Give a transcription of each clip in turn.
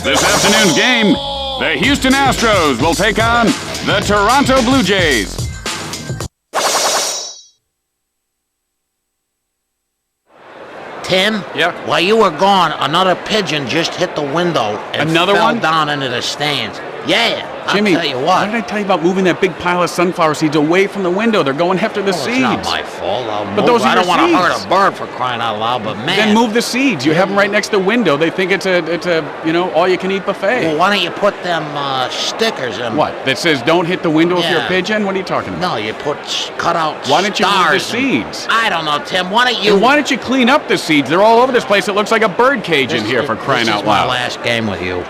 This afternoon's game, the Houston Astros will take on the Toronto Blue Jays. Tim? Yeah? While you were gone, another pigeon just hit the window and Another fell one? down into the stands. Yeah, Jimmy, I'll tell you what what. did I tell you about moving that big pile of sunflower seeds away from the window? They're going after the Well, seeds. it's not my fault. But those are I your don't want to seeds. hurt a bird for crying out loud, but man. Then move the seeds. You have them right next to the window. They think it's a all-you-can-eat buffet. Well, why don't you put them stickers in? What? That says don't hit the window if you're a Yeah. pigeon? What are you talking about? No, you put cut out Why don't you move the stars and- seeds? I don't know, Tim. Why don't you? And why don't you clean up the seeds? They're all over this place. It looks like a bird cage in here, for crying out This is my loud. last game with you.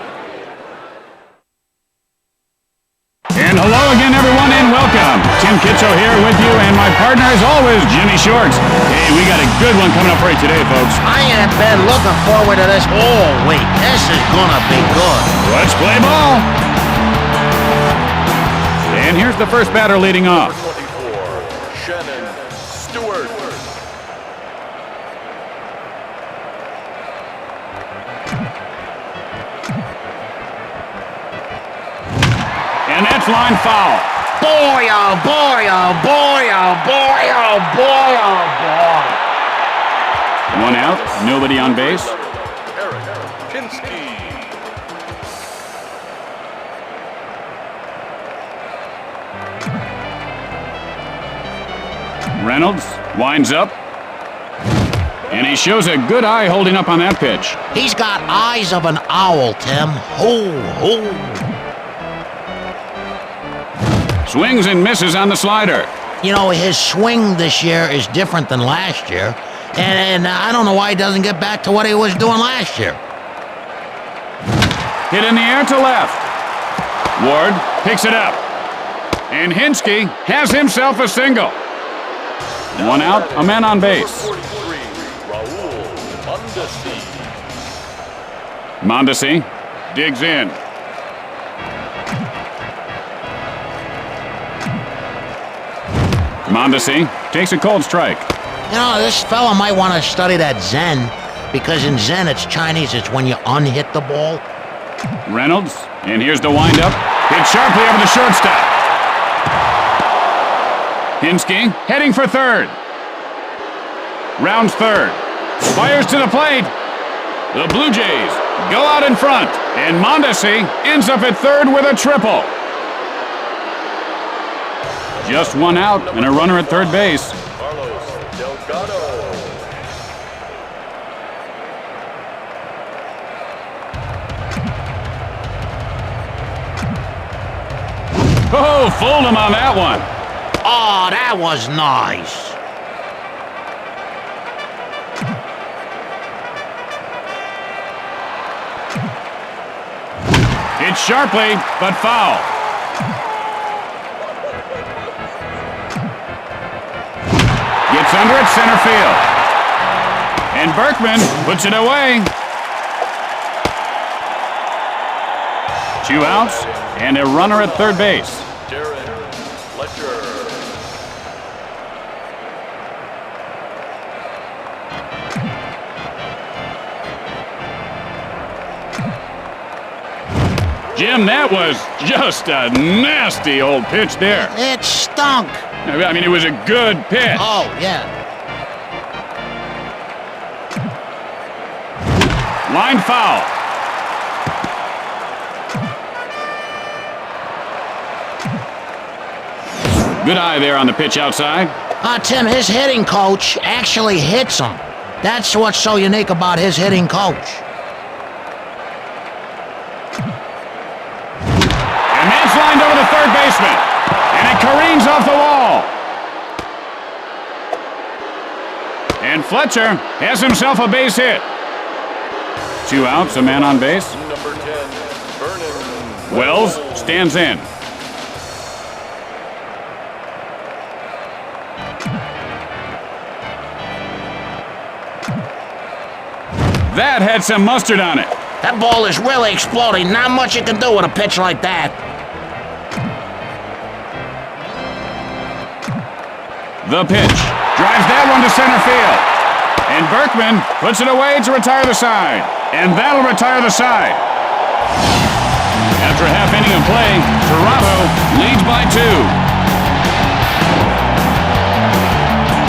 And hello again, everyone, and welcome. Tim Kitcho here with you, and my partner, as always, Jimmy Shorts. Hey, we got a good one coming up for you today, folks. I have been looking forward to this all week. This is gonna be good. Let's play ball. And here's the first batter leading off. 24, Shannon Stewart. And that's line foul. Boy, oh boy, oh boy, oh boy, oh boy, oh boy. One out, nobody on base. Eric Pinsky. Reynolds winds up. And he shows a good eye holding up on that pitch. He's got eyes of an owl, Tim. Ho, ho. Swings and misses on the slider. You know, his swing this year is different than last year. And I don't know why he doesn't get back to what he was doing last year. Hit in the air to left. Ward picks it up. And Hinsky has himself a single. One out, a man on base. 43, Raul Mondesi. Mondesi digs in. Mondesi takes a cold strike. You know, this fella might want to study that Zen, because in Zen it's Chinese. It's when you unhit the ball. Reynolds, and here's the windup. Hit sharply over the shortstop. Hinsky heading for third. Rounds third. Fires to the plate. The Blue Jays go out in front, and Mondesi ends up at third with a triple. Just one out and a runner at third base. Carlos Delgado. Oh, fooled him on that one. Oh, that was nice. Hit sharply, but foul. Gets under at center field. And Berkman puts it away. 2 outs and a runner at third base. Darren Fletcher. Jim, that was just a nasty old pitch there. It stunk. I mean, it was a good pitch. Oh, yeah. Line foul. Good eye there on the pitch outside. Tim, his hitting coach actually hits him. That's what's so unique about his hitting coach. And that's lined over the third baseman. And it careens off the wall. And Fletcher has himself a base hit. 2 outs, a man on base. Number 10, Vernon Wells stands in. That had some mustard on it. That ball is really exploding. Not much you can do with a pitch like that. The pitch. Drives that one to center field. And Berkman puts it away to retire the side. And that'll retire the side. After a half inning of play, Toronto leads by 2.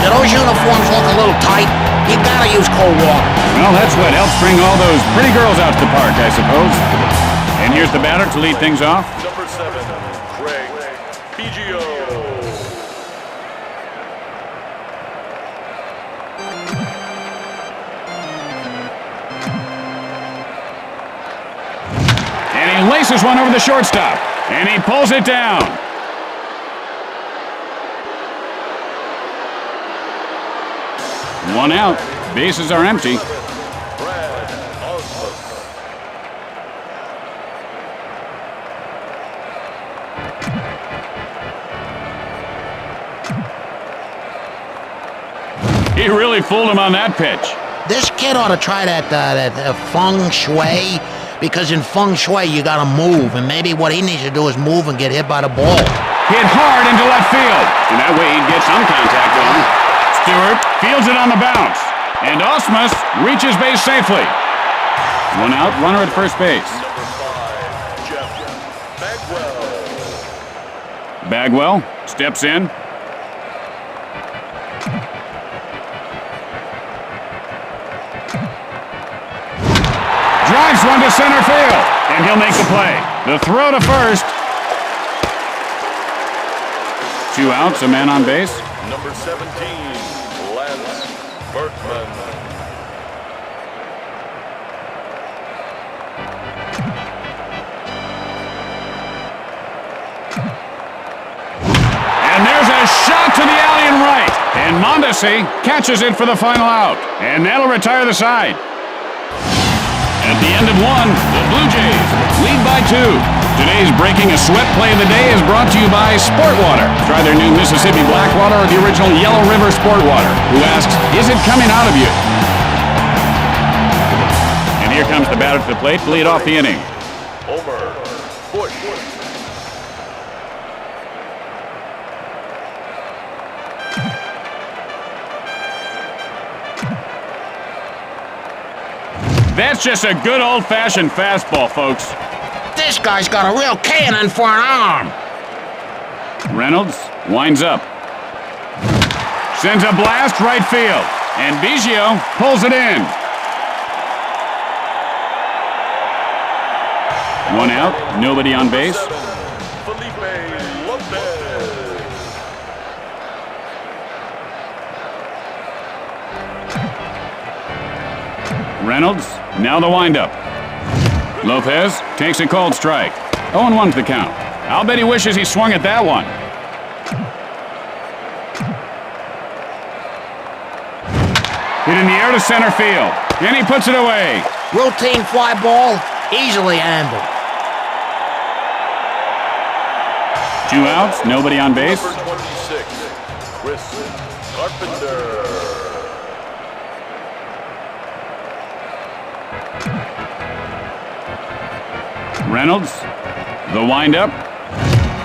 Do those uniforms look a little tight? You gotta use cold water. Well, that's what helps bring all those pretty girls out to the park, I suppose. And here's the batter to lead things off. Number 7, Craig Biggio. And he laces one over the shortstop. And he pulls it down. One out. Bases are empty. He really fooled him on that pitch. This kid ought to try that feng shui, because in feng shui you gotta move, and maybe what he needs to do is move and get hit by the ball. Hit hard into left field. And that way he'd get some contact on him. Stewart fields it on the bounce. And Osmus reaches base safely. One out, runner at first base. Number 5, Jeff Bagwell. Bagwell steps in. Drives one to center field. And he'll make the play. The throw to first. 2 outs, a man on base. Number 17, Lance Berkman. And there's a shot to the alley and right. And Mondesi catches it for the final out. And that'll retire the side. At the end of 1, the Blue Jays lead by 2. Today's Breaking a Sweat play of the day is brought to you by Sport Water. Try their new Mississippi Black Water or the original Yellow River Sport Water. Who asks, is it coming out of you? And here comes the batter to the plate to lead off the inning. Homer Bush. That's just a good old-fashioned fastball, folks. This guy's got a real cannon for an arm. Reynolds winds up. Sends a blast right field. And Biggio pulls it in. 1 out, nobody on base. 7, Felipe Lopez. Reynolds, now the windup. Lopez takes a cold strike. 0-1 to the count. I'll bet he wishes he swung at that one. Hit in the air to center field. And he puts it away. Routine fly ball, easily handled. 2 outs, nobody on base. Number 26, Chris Carpenter. Reynolds, the windup.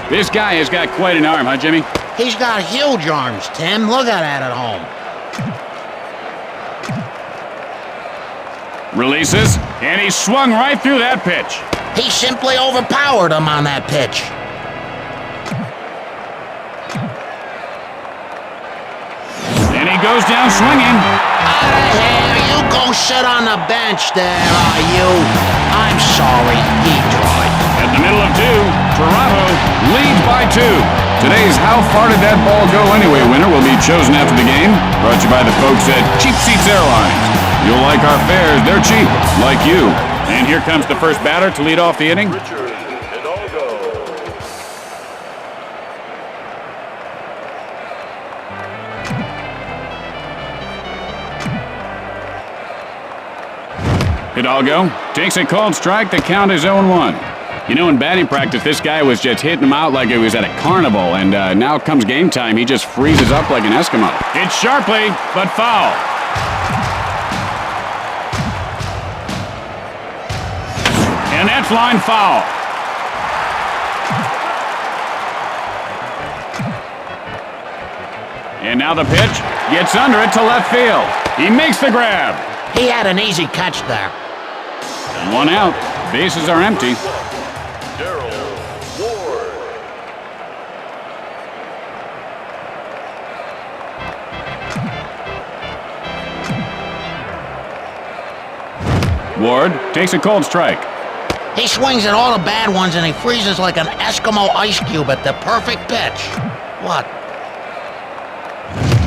This guy has got quite an arm, huh, Jimmy? He's got huge arms, Tim. Look at that at home. Releases, and he swung right through that pitch. He simply overpowered him on that pitch. And he goes down swinging. Out of here. You go sit on the bench there, are you? I'm sorry. He tried. At the middle of 2, Toronto leads by 2. Today's How Far Did That Ball Go Anyway winner will be chosen after the game. Brought to you by the folks at Cheap Seats Airlines. You'll like our fares. They're cheap, like you. And here comes the first batter to lead off the inning. Richard Hidalgo. Hidalgo takes a called strike. The count is 0-1. You know, in batting practice, this guy was just hitting him out like it was at a carnival, and now comes game time, he just freezes up like an Eskimo. It's sharply, but foul. And that's line foul. And now the pitch gets under it to left field. He makes the grab. He had an easy catch there. 1 out. Bases are empty. Daryl Ward. Ward takes a cold strike. He swings at all the bad ones and he freezes like an Eskimo ice cube at the perfect pitch. What?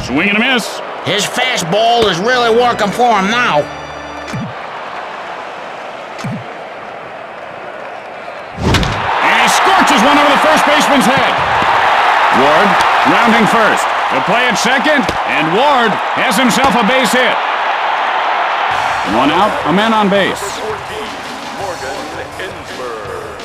Swing and a miss. His fastball is really working for him now. And he scorches one over the first baseman's head. Ward rounding first. The play at second, and Ward has himself a base hit. One out, a man on base. 14, Morgan Insberg.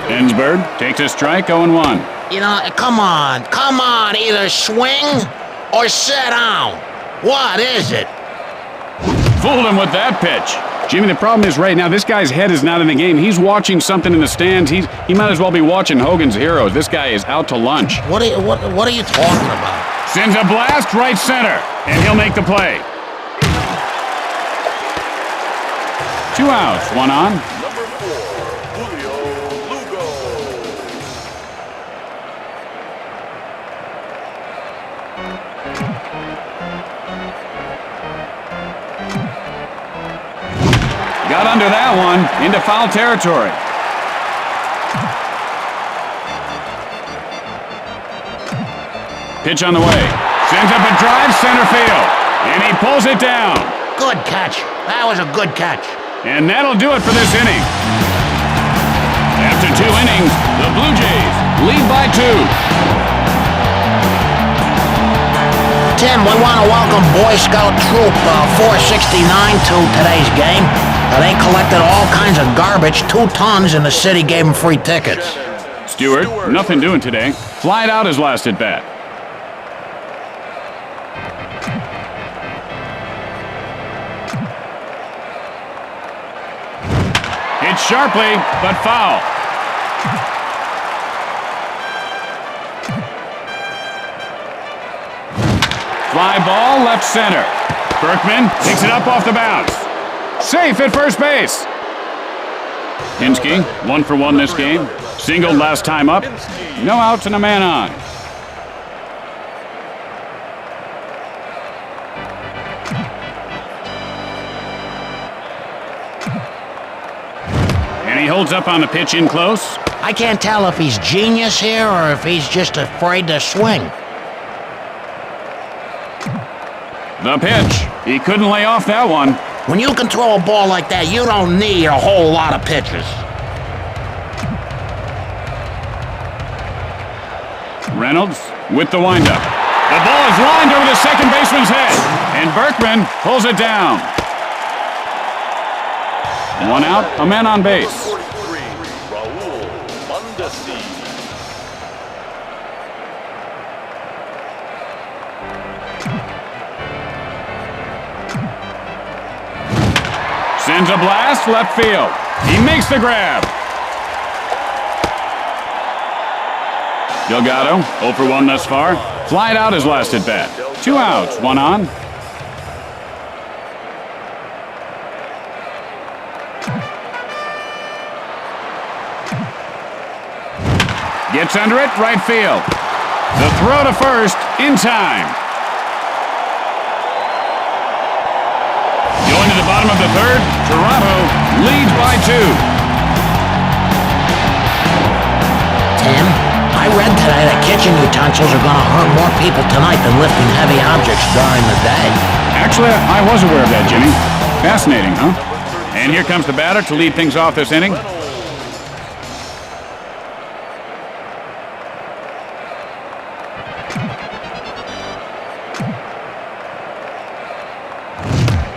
Insberg takes a strike, 0-1. You know, come on, either swing or sit down. What is it? Fooled him with that pitch. Jimmy, the problem is right now, this guy's head is not in the game. He's watching something in the stands. He might as well be watching Hogan's Heroes. This guy is out to lunch. What are you talking about? Sends a blast right center, and he'll make the play. 2 outs, 1 on. Number 4, Julio Lugo. Got under that one, into foul territory. Pitch on the way. Sends up a drive center field. And he pulls it down. Good catch. That was a good catch. And that'll do it for this inning. After 2 innings, the Blue Jays lead by 2. Tim, we want to welcome Boy Scout Troop 469 to today's game. They collected all kinds of garbage, 2 tons, and the city gave them free tickets. Stewart, nothing doing today. Flied out his last at bat. Hit sharply, but foul. Fly ball left center. Berkman picks it up off the bounce. Safe at first base. Hinsky, 1 for 1 this game. Singled last time up. No outs and a man on. And he holds up on the pitch in close. I can't tell if he's genius here or if he's just afraid to swing. The pitch. He couldn't lay off that one. When you can throw a ball like that, you don't need a whole lot of pitches. Reynolds with the windup. The ball is lined over the second baseman's head, and Berkman pulls it down. 1 out, a man on base. 43, Raul Mondesi. Sends a blast left field. He makes the grab. Delgado, 0 for 1 thus far. Flied out his last at bat. 2 outs, 1 on. Gets under it, right field. The throw to first, in time. Going to the bottom of the third, Toronto leads by 2. Tim, I read today that kitchen utensils are going to hurt more people tonight than lifting heavy objects during the day. Actually, I was aware of that, Jimmy. Fascinating, huh? And here comes the batter to lead things off this inning.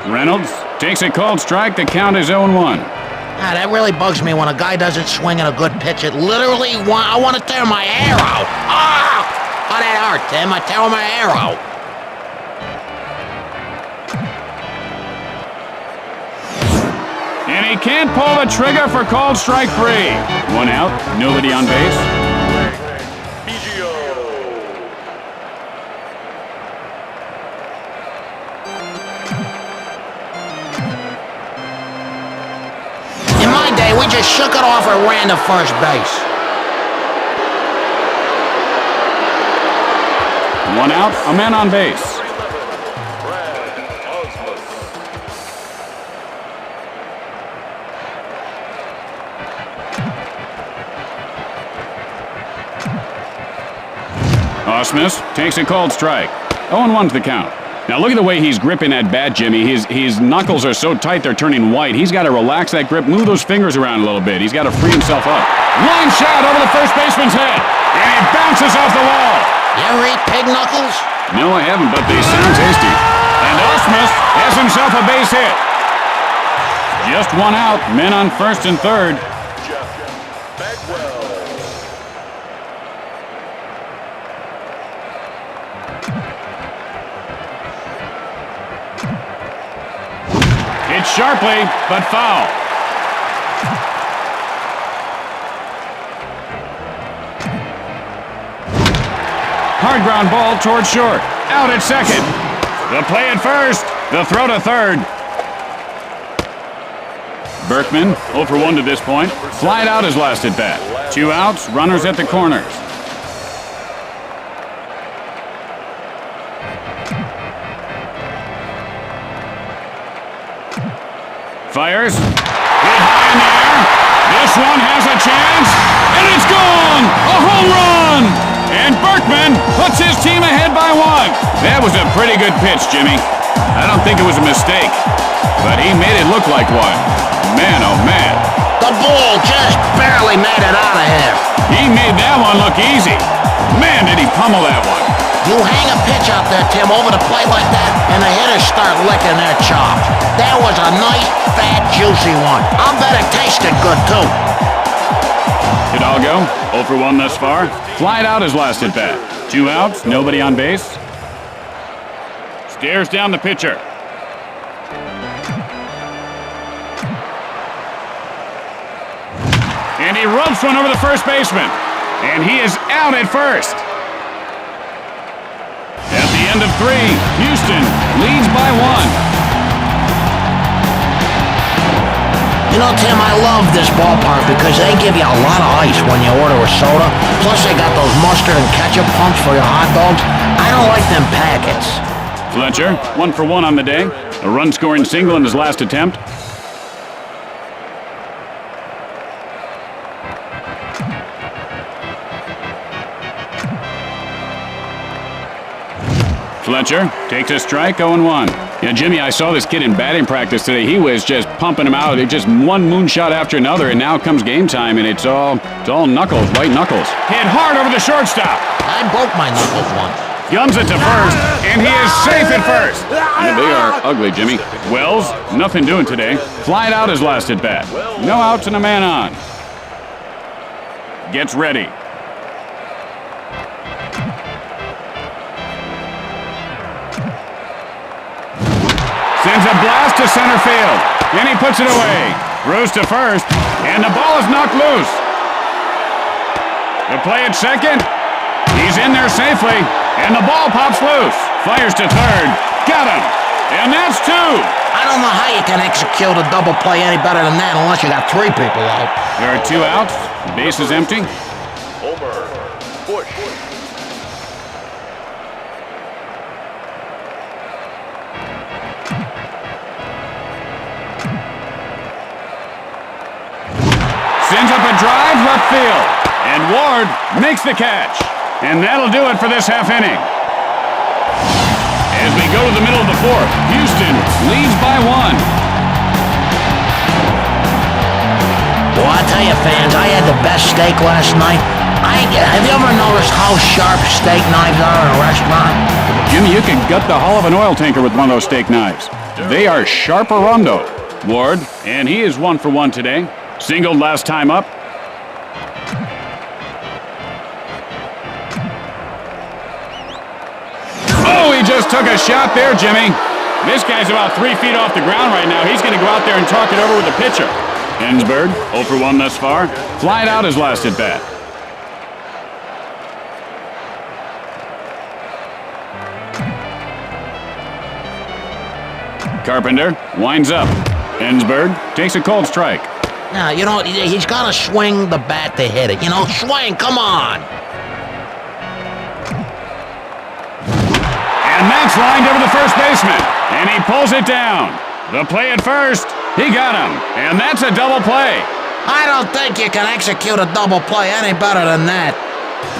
Reynolds takes a called strike. The count is 0-1. Ah, that really bugs me when a guy doesn't swing at a good pitch. It literally, I want to tear my hair out. Ah! How that hurt, Tim? I tear my hair out. And he can't pull the trigger for called strike 3. 1 out, nobody on base. Biggio. just shook it off and ran to first base. 1 out, a man on base. Osmus takes a called strike. 0-1's the count. Now look at the way he's gripping that bat, Jimmy. His knuckles are so tight they're turning white. He's got to relax that grip, move those fingers around a little bit. He's got to free himself up. Line shot over the first baseman's head, and he bounces off the wall. You ever eat pig knuckles? No, I haven't, but they sound tasty. And Osmus has himself a base hit. Just 1 out, men on first and third. Hit sharply, but foul. Hard ground ball towards short. Out at second. The play at first. The throw to third. Berkman, 0 for 1 to this point. Flied out his last at bat. 2 outs, runners at the corners. Fires. Hit high in the air. This one has a chance. And it's gone! A home run! And Berkman puts his team ahead by 1. That was a pretty good pitch, Jimmy. I don't think it was a mistake, but he made it look like one. Man, oh man. The ball just barely made it out of here. He made that one look easy. Man, did he pummel that one. You hang a pitch out there, Tim, over the plate like that, and the hitters start licking their chops. That was a nice, fat, juicy one. I'll bet it tasted good, too. Hidalgo, 0 for 1 thus far. Flied out his last at bat. 2 outs, nobody on base. Stares down the pitcher. And he rubs one over the first baseman. And he is out at first. At the end of 3, Houston leads by 1. You know, Tim, I love this ballpark because they give you a lot of ice when you order a soda. Plus, they got those mustard and ketchup pumps for your hot dogs. I don't like them packets. Fletcher, 1 for 1 on the day. A run-scoring single in his last attempt. Fletcher takes a strike, 0-1. Yeah, Jimmy, I saw this kid in batting practice today. He was just pumping him out. Just one moonshot after another, and now comes game time, and it's all knuckles, white knuckles. Hit hard over the shortstop. I broke my knuckles once. Guns it to first, and he is safe at first. Yeah, they are ugly, Jimmy. Wells, nothing doing today. Flied out his last at bat. No outs and a man on. Gets ready. Sends a blast to center field, and he puts it away. Throws to first, and the ball is knocked loose. The play at second. He's in there safely, and the ball pops loose. Fires to third. Got him. And that's 2. I don't know how you can execute a double play any better than that unless you got 3 people out. There are 2 outs. The base is empty. Homer, Bush. Sends up a drive left field. And Ward makes the catch. And that'll do it for this half inning. As we go to the middle of the 4th, Houston leads by 1. Well, I tell you, fans, I had the best steak last night. Have you ever noticed how sharp steak knives are in a restaurant? Jimmy, you could gut the hull of an oil tanker with one of those steak knives. They are sharperondo. Ward, and he is 1 for 1 today. Singled last time up. Oh, he just took a shot there, Jimmy. This guy's about 3 feet off the ground right now. He's going to go out there and talk it over with the pitcher. Ensberg, 0 for 1 thus far. Flied out his last at bat. Carpenter winds up. Ensberg takes a cold strike. Now, you know, he's got to swing the bat to hit it. You know, swing, come on. And that's lined over the first baseman. And he pulls it down. The play at first, he got him. And that's a double play. I don't think you can execute a double play any better than that.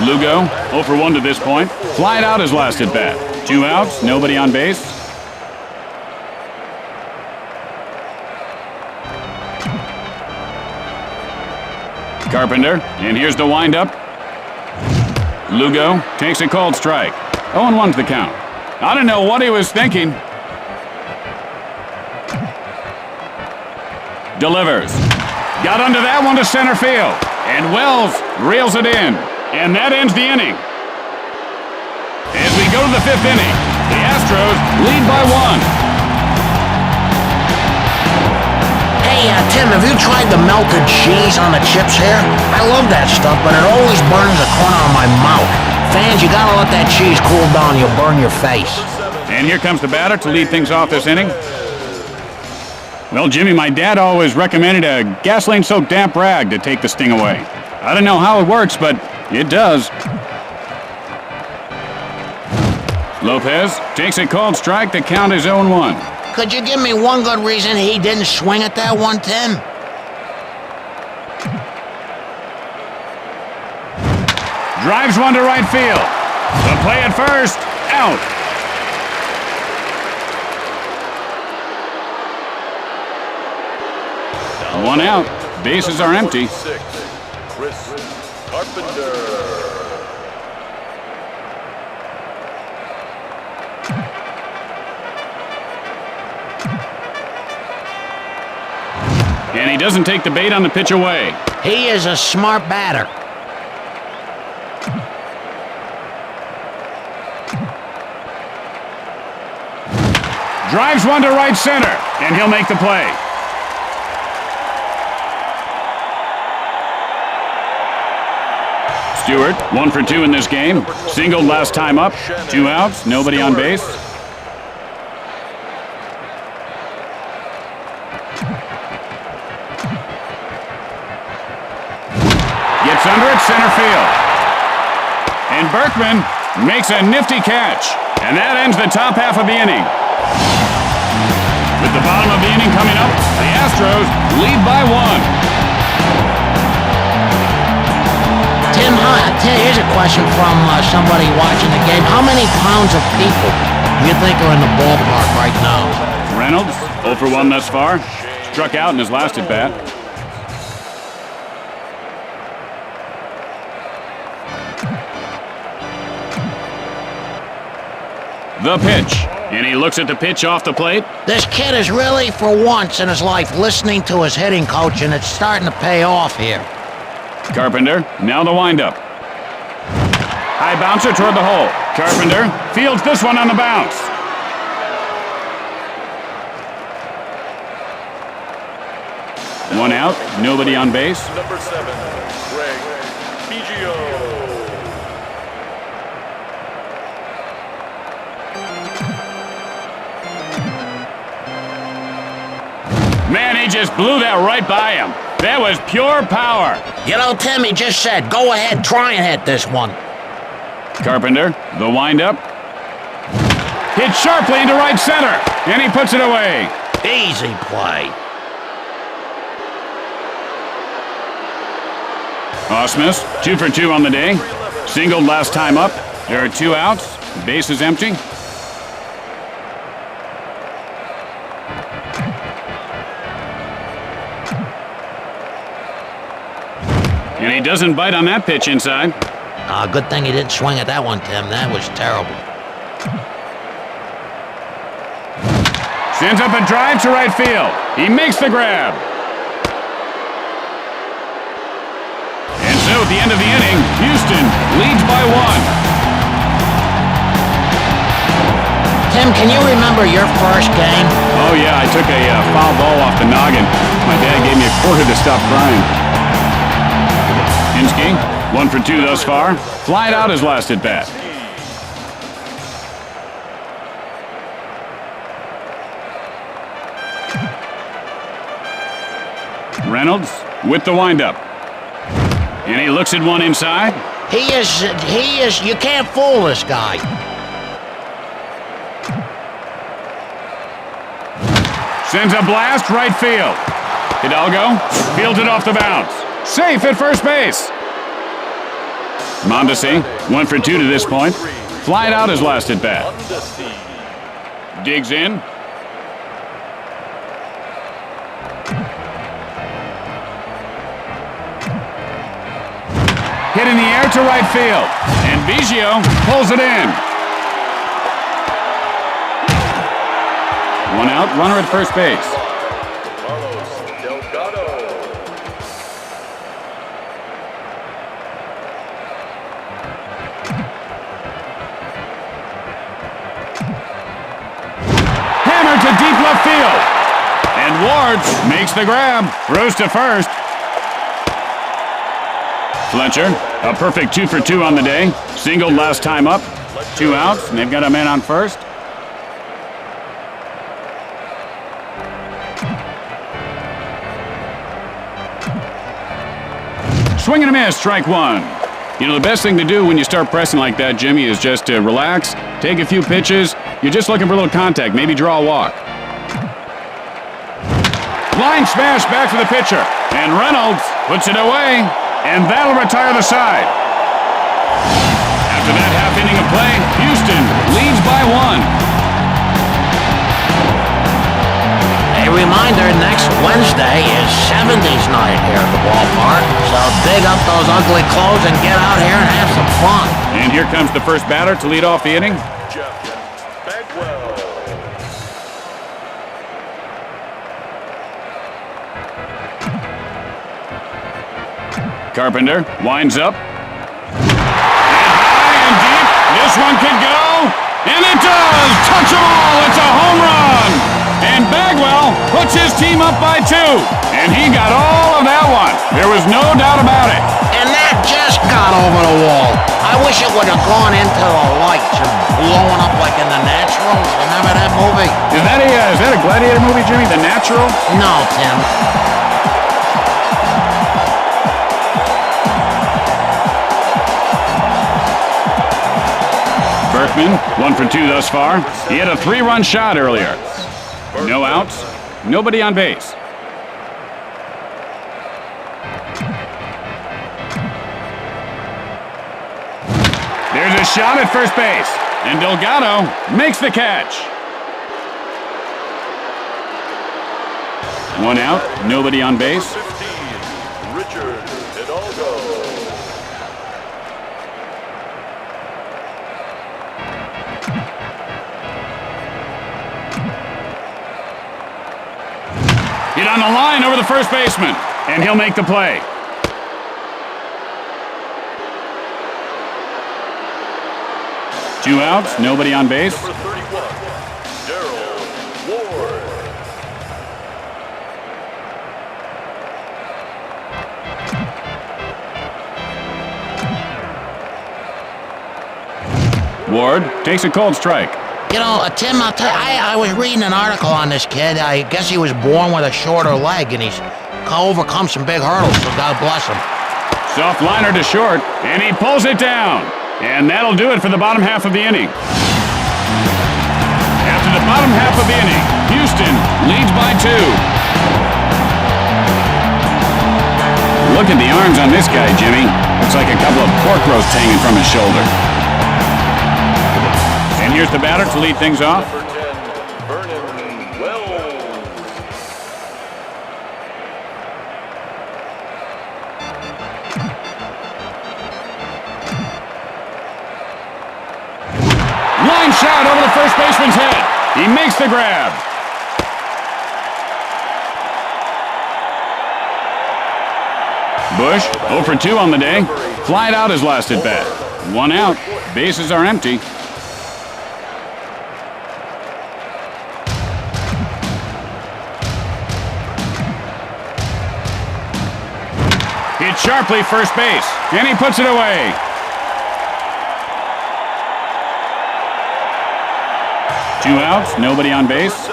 Lugo, 0 for 1 to this point. Flied out his last at bat. 2 outs, nobody on base. Carpenter, and here's the windup. Lugo takes a called strike. 0-1's the count. I don't know what he was thinking. Delivers. Got under that one to center field. And Wells reels it in. And that ends the inning. As we go to the 5th inning, the Astros lead by 1. Hey, Tim, have you tried the melted cheese on the chips here? I love that stuff, but it always burns the corner of my mouth. Fans, you gotta let that cheese cool down. You'll burn your face. And here comes the batter to lead things off this inning. Well, Jimmy, my dad always recommended a gasoline-soaked damp rag to take the sting away. I don't know how it works, but it does. Lopez takes a called strike. The count is 0-1. Could you give me one good reason he didn't swing at that one, Tim? Drives one to right field. The play at first, out. One out. Bases are empty. 6, Chris Carpenter. And he doesn't take the bait on the pitch away. He is a smart batter. Drives one to right center, and he'll make the play. Stewart, 1 for 2 in this game. Singled last time up. 2 outs, nobody on base. Gets under it, center field. And Berkman makes a nifty catch. And that ends the top half of the inning. With the bottom of the inning coming up, the Astros lead by 1. Tim, here's a question from somebody watching the game. How many pounds of people do you think are in the ballpark right now? Reynolds, 0 for 1 thus far. Struck out in his last at bat. The pitch. And he looks at the pitch off the plate. This kid is really, for once in his life, listening to his hitting coach, and it's starting to pay off here. Carpenter, now the windup. High bouncer toward the hole. Carpenter fields this one on the bounce. One out, nobody on base. Number 7, Greg Biggio. Man, he just blew that right by him. That was pure power. You know, Tim, he just said, go ahead, try and hit this one. Carpenter, the windup. Hit sharply into right center, and he puts it away. Easy play. Ausmus, 2 for 2 on the day. Singled last time up. There are 2 outs. Base is empty. And he doesn't bite on that pitch inside. Good thing he didn't swing at that one, Tim. That was terrible. Sends up a drive to right field. He makes the grab. And so at the end of the inning, Houston leads by 1. Tim, can you remember your first game? Oh, yeah, I took a foul ball off the noggin. My dad gave me a quarter to stop crying. Hinske, 1 for 2 thus far. Flied out his last at bat. Reynolds with the windup. And he looks at one inside. He is, you can't fool this guy. Sends a blast right field. Hidalgo fields it off the bounce. Safe at first base. Mondesi, 1 for 2 to this point. Flied out his last at bat. Digs in. Hit in the air to right field. And Biggio pulls it in. 1 out, runner at first base. Hammered to deep left field. And Ward makes the grab. Throws to first. Fletcher, a perfect 2 for 2 on the day. Singled last time up. 2 outs, and they've got a man on first. Swing and a miss, strike 1. You know, the best thing to do when you start pressing like that, Jimmy, is just to relax, take a few pitches. You're just looking for a little contact, maybe draw a walk. Line smash back to the pitcher, and Reynolds puts it away, and that'll retire the side. After that half inning of play, Houston leads by 1. A reminder, next Wednesday is 70s night here at the ballpark, so dig up those ugly clothes and get out here and have some fun. And here comes the first batter to lead off the inning. Carpenter winds up. And high and deep. This one could go. And it does! Touch 'em all! It's a home run! And Bagwell puts his team up by 2. And he got all of that one. There was no doubt about it. And that just got over the wall. I wish it would have gone into the lights and blown up like in The Natural. Remember that movie? Is that a gladiator movie, Jimmy? The Natural? No, Tim. Berkman, 1 for 2 thus far. He had a 3-run shot earlier. No outs, nobody on base. There's a shot at first base, and Delgado makes the catch. 1 out, nobody on base. Hit on the line over the first baseman, and he'll make the play. Two outs, nobody on base. Ward takes a cold strike. You know, Tim, I'll tell you, I was reading an article on this kid. I guess he was born with a shorter leg, and he's overcome some big hurdles, so God bless him. Soft liner to short, and he pulls it down. And that'll do it for the bottom half of the inning. After the bottom half of the inning, Houston leads by 2. Look at the arms on this guy, Jimmy. Looks like a couple of pork roasts hanging from his shoulder. And here's the batter to lead things off. Line shot over the first baseman's head. He makes the grab. Bush, 0 for 2 on the day. Flied out his last at bat. 1 out. Bases are empty. Hit sharply first base, and he puts it away. Two outs, nobody on base.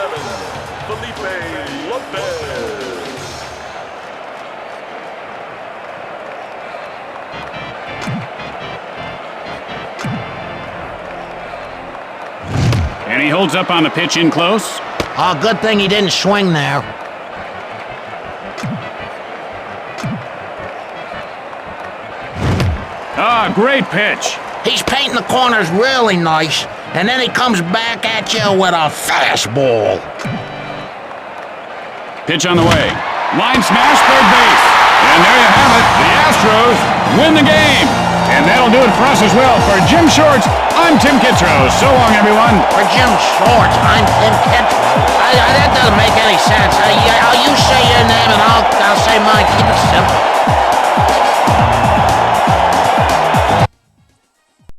And he holds up on the pitch in close. Oh, good thing he didn't swing there. Ah, great pitch. He's painting the corners really nice, and then he comes back at you with a fastball. Pitch on the way. Line smash, third base. And there you have it. The Astros win the game. And that'll do it for us as well. For Jim Shorts, I'm Tim Kitzrow. So long, everyone. For Jim Shorts, I'm Tim Kitzrow. That doesn't make any sense. You say your name and I'll say mine. Keep it simple.